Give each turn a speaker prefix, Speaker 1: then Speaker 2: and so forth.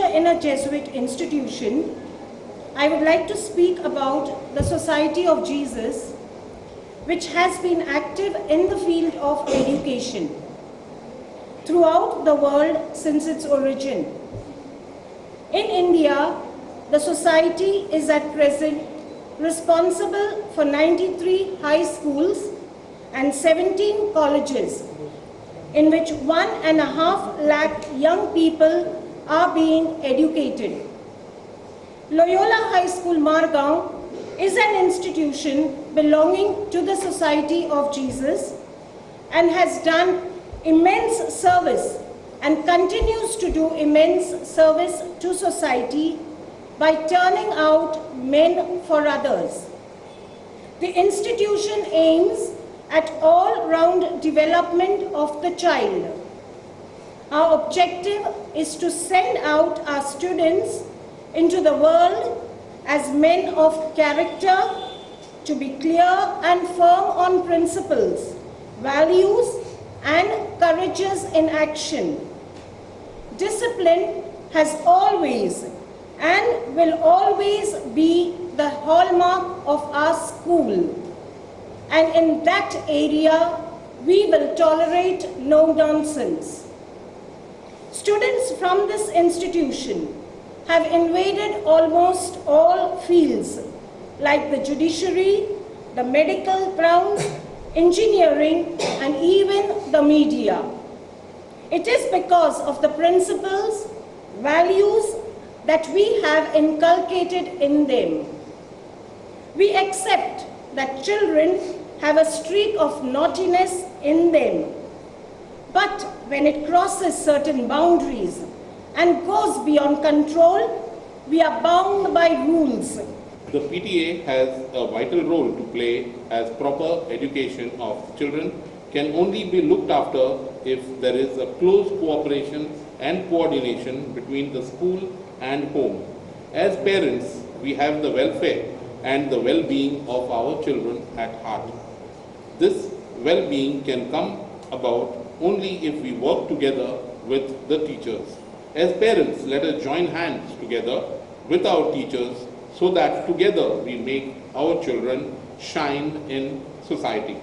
Speaker 1: in a Jesuit institution, I would like to speak about the Society of Jesus, which has been active in the field of education throughout the world since its origin. In India, the Society is at present responsible for 93 high schools and 17 colleges, in which 1.5 lakh young people are being educated. Loyola High School, Margao, is an institution belonging to the Society of Jesus and has done immense service and continues to do immense service to society by turning out men for others. The institution aims at all-round development of the child. Our objective is to send out our students into the world as men of character, to be clear and firm on principles, values, and courageous in action. Discipline has always and will always be the hallmark of our school. And in that area, we will tolerate no nonsense. Students from this institution have invaded almost all fields, like the judiciary, the medical ground, engineering, and even the media. It is because of the principles, values that we have inculcated in them. We accept that children have a streak of naughtiness in them. But when it crosses certain boundaries and goes beyond control, we are bound by rules.
Speaker 2: The PTA has a vital role to play, as proper education of children can only be looked after if there is a close cooperation and coordination between the school and home. As parents, we have the welfare and the well-being of our children at heart. This well-being can come about only if we work together with the teachers. As parents, let us join hands together with our teachers so that together we make our children shine in society.